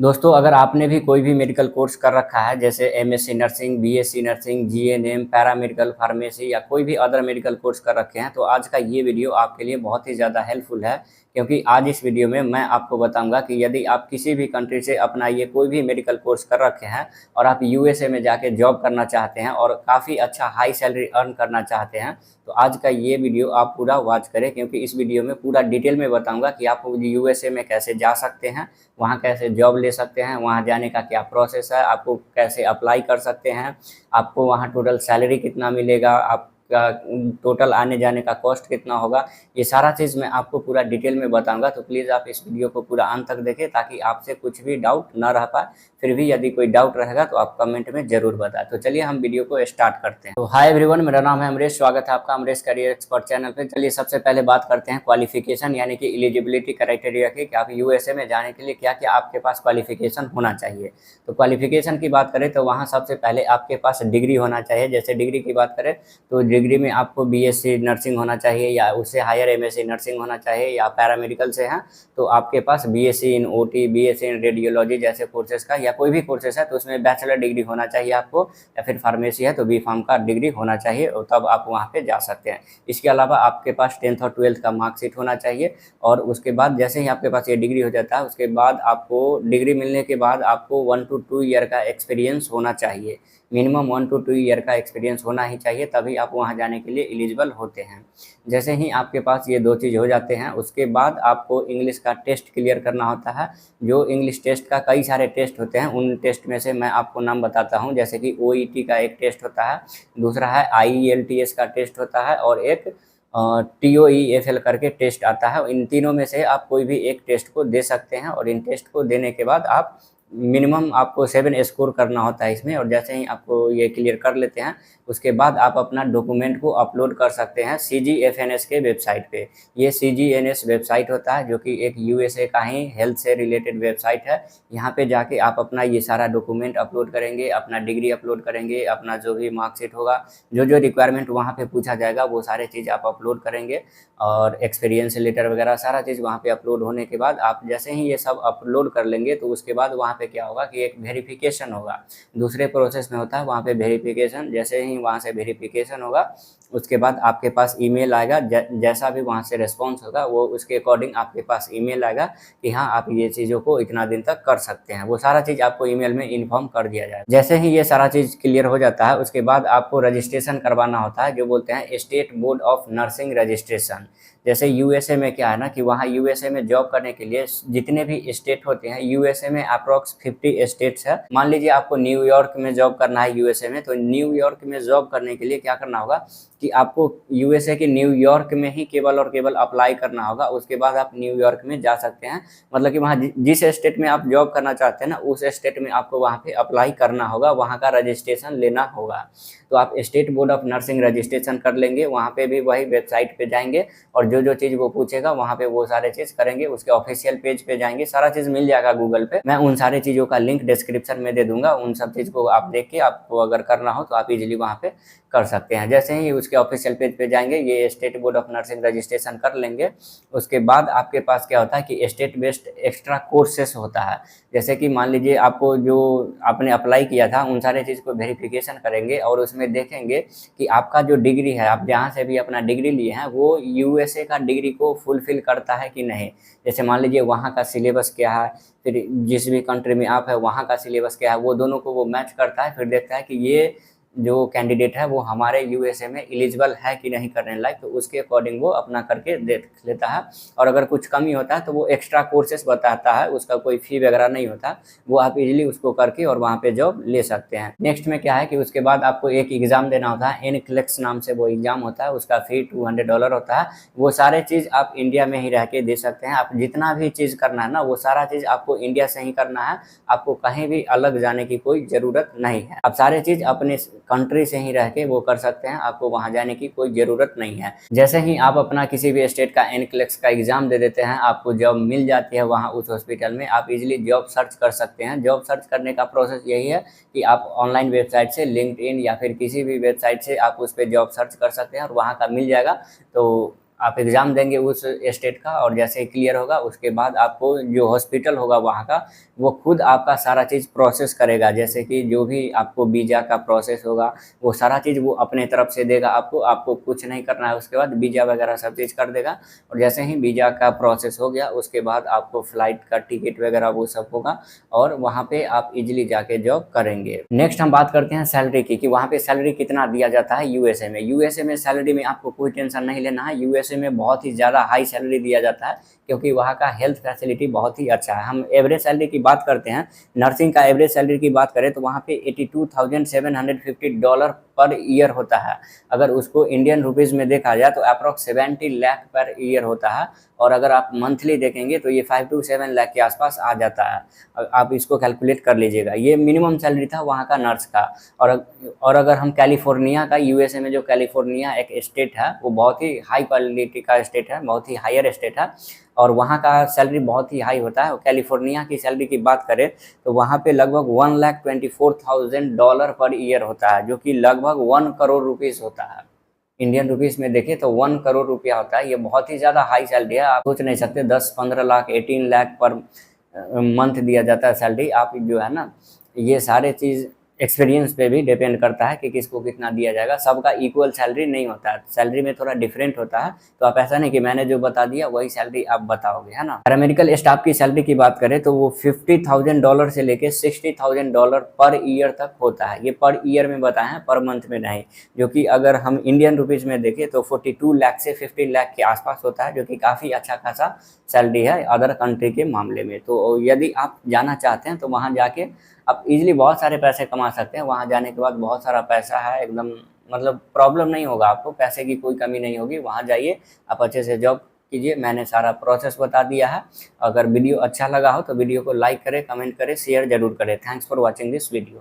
दोस्तों, अगर आपने भी कोई भी मेडिकल कोर्स कर रखा है जैसे MSc nursing, BSc nursing, GNM, paramedical pharmacy या कोई भी अदर मेडिकल कोर्स कर रखे हैं तो आज का ये वीडियो आपके लिए बहुत ही ज़्यादा हेल्पफुल है। क्योंकि आज इस वीडियो में मैं आपको बताऊंगा कि यदि आप किसी भी कंट्री से अपना ये कोई भी मेडिकल कोर्स कर रखे हैं और आप यूएसए में जाके जॉब करना चाहते हैं और काफ़ी अच्छा हाई सैलरी अर्न करना चाहते हैं तो आज का ये वीडियो आप पूरा वॉच करें, क्योंकि इस वीडियो में पूरा डिटेल में बताऊंगा कि आप यूएसए में कैसे जा सकते हैं, वहाँ कैसे जॉब ले सकते हैं, वहाँ जाने का क्या प्रोसेस है, आपको कैसे अप्लाई कर सकते हैं, आपको वहाँ टोटल सैलरी कितना मिलेगा, आपका टोटल आने जाने का कॉस्ट कितना होगा। ये सारा चीज़ मैं आपको पूरा डिटेल में बताऊंगा, तो प्लीज़ आप इस वीडियो को पूरा अंत तक देखें ताकि आपसे कुछ भी डाउट ना रह पाए। फिर भी यदि कोई डाउट रहेगा तो आप कमेंट में ज़रूर बताएं। तो चलिए हम वीडियो को स्टार्ट करते हैं। तो हाय एवरीवन, मेरा नाम है अमरीश, स्वागत है आपका अमरीश करियर एक्सपर्ट चैनल पे। चलिए सबसे पहले बात करते हैं क्वालिफिकेशन यानी कि एलिजिबिलिटी क्राइटेरिया की, कि आप यूएसए में जाने के लिए क्या क्या आपके पास क्वालिफिकेशन होना चाहिए। तो क्वालिफिकेशन की बात करें तो वहाँ सबसे पहले आपके पास डिग्री होना चाहिए। जैसे डिग्री की बात करें तो डिग्री में आपको बीएससी नर्सिंग होना चाहिए या उससे हायर एमएससी नर्सिंग होना चाहिए, या पैरामेडिकल से हैं तो आपके पास BSc in OT, BSc in radiology जैसे कोर्सेज का या कोई भी कोर्सेज है तो उसमें बैचलर डिग्री होना चाहिए आपको, या फिर फार्मेसी है तो बी फार्म का डिग्री होना चाहिए और तब आप वहाँ पे जा सकते हैं। इसके अलावा आपके पास 10th और 12th का मार्कशीट होना चाहिए। और उसके बाद जैसे ही आपके पास ये डिग्री हो जाता है उसके बाद आपको डिग्री मिलने के बाद आपको 1 to 2 ईयर का एक्सपीरियंस होना चाहिए। मिनिमम 1 to 2 ईयर का एक्सपीरियंस होना ही चाहिए, तभी आप वहाँ जाने के लिए एलिजिबल होते हैं। जैसे ही आपके पास ये दो चीज़ हो जाते हैं उसके बाद आपको इंग्लिश का टेस्ट क्लियर करना होता है। जो इंग्लिश टेस्ट का कई सारे टेस्ट होते हैं, उन टेस्ट में से मैं आपको नाम बताता हूँ। जैसे कि ओईटी का एक टेस्ट होता है, दूसरा है आईईएलटीएस का टेस्ट होता है और एक TOEFL करके टेस्ट आता है। इन तीनों में से आप कोई भी एक टेस्ट को दे सकते हैं और इन टेस्ट को देने के बाद आप मिनिमम आपको 7 स्कोर करना होता है इसमें। और जैसे ही आपको ये क्लियर कर लेते हैं उसके बाद आप अपना डॉक्यूमेंट को अपलोड कर सकते हैं CGFNS के वेबसाइट पे। ये CGNS वेबसाइट होता है जो कि एक यूएसए का ही हेल्थ से रिलेटेड वेबसाइट है। यहाँ पे जाके आप अपना ये सारा डॉक्यूमेंट अपलोड करेंगे, अपना डिग्री अपलोड करेंगे, अपना जो भी मार्कशीट होगा, जो जो रिक्वायरमेंट वहाँ पे पूछा जाएगा वो सारे चीज़ आप अपलोड करेंगे। और एक्सपीरियंस लेटर वगैरह सारा चीज़ वहाँ पे अपलोड होने के बाद आप जैसे ही ये सब अपलोड कर लेंगे तो उसके बाद वहाँ पे क्या होगा कि एक वेरिफिकेशन होगा। दूसरे प्रोसेस में होता है वहाँ पे वेरिफिकेशन। जैसे ही वहाँ से वेरिफिकेशन होगा उसके बाद आपके पास ईमेल आएगा। जैसा भी वहाँ से रिस्पॉन्स होगा वो उसके अकॉर्डिंग आपके पास ईमेल आएगा कि हाँ आप ये चीज़ों को इतना दिन तक कर सकते हैं। वो सारा चीज़ आपको ईमेल में इन्फॉर्म कर दिया जाएगा। जैसे ही ये सारा चीज़ क्लियर हो जाता है उसके बाद आपको रजिस्ट्रेशन करवाना होता है, जो बोलते हैं state board of nursing registration. जैसे यूएसए में क्या है ना कि वहाँ यूएसए में जॉब करने के लिए जितने भी स्टेट होते हैं, यूएसए में अप्रॉक्स 50 स्टेट्स है। मान लीजिए आपको न्यूयॉर्क में जॉब करना है यूएसए में, तो न्यूयॉर्क में जॉब करने के लिए क्या करना होगा कि आपको यूएसए के न्यूयॉर्क में ही केवल और केवल अप्लाई करना होगा। उसके बाद आप न्यूयॉर्क में जा सकते हैं। मतलब कि वहाँ जिस स्टेट में आप जॉब करना चाहते हैं ना उस स्टेट में आपको वहाँ पे अप्लाई करना होगा, वहाँ का रजिस्ट्रेशन लेना होगा। तो आप state board of nursing registration कर लेंगे, वहाँ पे भी वही वेबसाइट पे जाएंगे और जो जो चीज़ वो पूछेगा वहाँ पे वो सारे चीज़ करेंगे। उसके ऑफिशियल पेज पे जाएंगे, सारा चीज़ मिल जाएगा गूगल पे। मैं उन सारे चीज़ों का लिंक डिस्क्रिप्शन में दे दूंगा। उन सब चीज़ को आप देख के आपको अगर करना हो तो आप इजीली वहाँ पे कर सकते हैं। जैसे ही उसके ऑफिशियल पेज पे जाएंगे, ये state board of nursing registration कर लेंगे, उसके बाद आपके पास क्या होता है कि स्टेट बेस्ड एक्स्ट्रा कोर्सेस होता है। जैसे कि मान लीजिए आपको जो आपने अप्लाई किया था उन सारे चीज़ को वेरिफिकेशन करेंगे और उसमें देखेंगे कि आपका जो डिग्री है, आप जहाँ से भी अपना डिग्री लिए हैं वो यूएसए का डिग्री को फुलफिल करता है कि नहीं। जैसे मान लीजिए वहाँ का सिलेबस क्या है, फिर जिस भी कंट्री में आप है वहाँ का सिलेबस क्या है, वो दोनों को वो मैच करता है। फिर देखता है कि ये जो कैंडिडेट है वो हमारे यूएसए में एलिजिबल है कि नहीं करने लायक, तो उसके अकॉर्डिंग वो अपना करके देख लेता है। और अगर कुछ कमी होता है तो वो एक्स्ट्रा कोर्सेस बताता है, उसका कोई फी वगैरह नहीं होता, वो आप इजीली उसको करके और वहाँ पे जॉब ले सकते हैं। नेक्स्ट में क्या है कि उसके बाद आपको एक एग्ज़ाम देना होता है, NCLEX नाम से वो एग्ज़ाम होता है, उसका फ़ी $200 होता है। वो सारे चीज़ आप इंडिया में ही रह के दे सकते हैं। आप जितना भी चीज़ करना है ना वो सारा चीज़ आपको इंडिया से ही करना है, आपको कहीं भी अलग जाने की कोई ज़रूरत नहीं है। आप सारे चीज़ अपने कंट्री से ही रह के वो कर सकते हैं, आपको वहाँ जाने की कोई ज़रूरत नहीं है। जैसे ही आप अपना किसी भी स्टेट का NCLEX का एग्ज़ाम दे देते हैं, आपको जॉब मिल जाती है वहाँ उस हॉस्पिटल में। आप इजीली जॉब सर्च कर सकते हैं। जॉब सर्च करने का प्रोसेस यही है कि आप ऑनलाइन वेबसाइट से, लिंक्डइन या फिर किसी भी वेबसाइट से आप उस पर जॉब सर्च कर सकते हैं और वहाँ का मिल जाएगा। तो आप एग्ज़ाम देंगे उस स्टेट का, और जैसे ही क्लियर होगा उसके बाद आपको जो हॉस्पिटल होगा वहाँ का, वो खुद आपका सारा चीज़ प्रोसेस करेगा। जैसे कि जो भी आपको वीज़ा का प्रोसेस होगा वो सारा चीज़ वो अपने तरफ से देगा आपको कुछ नहीं करना है। उसके बाद वीज़ा वगैरह सब चीज़ कर देगा, और जैसे ही वीज़ा का प्रोसेस हो गया उसके बाद आपको फ़्लाइट का टिकट वगैरह वो सब होगा, और वहाँ पे आप इजीली जाके जॉब करेंगे। नेक्स्ट हम बात करते हैं सैलरी की, कि वहाँ पे सैलरी कितना दिया जाता है यूएसए में। यूएसए में सैलरी में आपको कोई टेंशन नहीं लेना है। यूएसए में बहुत ही ज़्यादा हाई सैलरी दिया जाता है, क्योंकि वहाँ का हेल्थ फैसिलिटी बहुत ही अच्छा है। हम एवरेज सैलरी की बात करते हैं, नर्सिंग का एवरेज सैलरी की बात करें तो वहाँ पे $82,750 पर ईयर होता है। अगर उसको इंडियन रुपीज़ में देखा जाए तो अप्रॉक्स 70 लाख पर ईयर होता है, और अगर आप मंथली देखेंगे तो ये 5 to 7 लाख के आसपास आ जाता है। आप इसको कैलकुलेट कर लीजिएगा। ये मिनिमम सैलरी था वहाँ का नर्स का। और अगर हम कैलिफोर्निया का, यूएसए में जो कैलिफोर्निया एक स्टेट है वो बहुत ही हाई क्वालिटी का स्टेट है, बहुत ही हायर स्टेट है, और वहाँ का सैलरी बहुत ही हाई होता है। कैलिफोर्निया की सैलरी की बात करें तो वहाँ पे लगभग $1,24,000 पर ईयर होता है, जो कि लगभग 1 करोड़ रुपीज़ होता है। इंडियन रुपीज़ में देखें तो 1 करोड़ रुपया होता है। ये बहुत ही ज़्यादा हाई सैलरी है। आप सोच नहीं सकते 10-15 लाख 18 लाख पर मंथ दिया जाता है सैलरी। आप जो है ना, ये सारे चीज़ एक्सपीरियंस पे भी डिपेंड करता है कि किसको कितना दिया जाएगा। सबका इक्वल सैलरी नहीं होता है, सैलरी में थोड़ा डिफरेंट होता है। तो आप ऐसा नहीं कि मैंने जो बता दिया वही सैलरी आप बताओगे, है ना। पैरामेडिकल स्टाफ की सैलरी की बात करें तो वो $50,000 से लेके $60,000 पर ईयर तक होता है। ये पर ईयर में बताए हैं, पर मंथ में नहीं। जो कि अगर हम इंडियन रुपीज़ में देखें तो 42 लाख से 50 लाख के आसपास होता है, जो कि काफ़ी अच्छा खासा सैलरी है अदर कंट्री के मामले में। तो यदि आप जाना चाहते हैं तो वहाँ जाके आप इजीली बहुत सारे पैसे कमा सकते हैं। वहाँ जाने के बाद बहुत सारा पैसा है, एकदम मतलब प्रॉब्लम नहीं होगा आपको, पैसे की कोई कमी नहीं होगी। वहाँ जाइए, आप अच्छे से जॉब कीजिए। मैंने सारा प्रोसेस बता दिया है। अगर वीडियो अच्छा लगा हो तो वीडियो को लाइक करें, कमेंट करें, शेयर ज़रूर करें। Thanks for watching this video.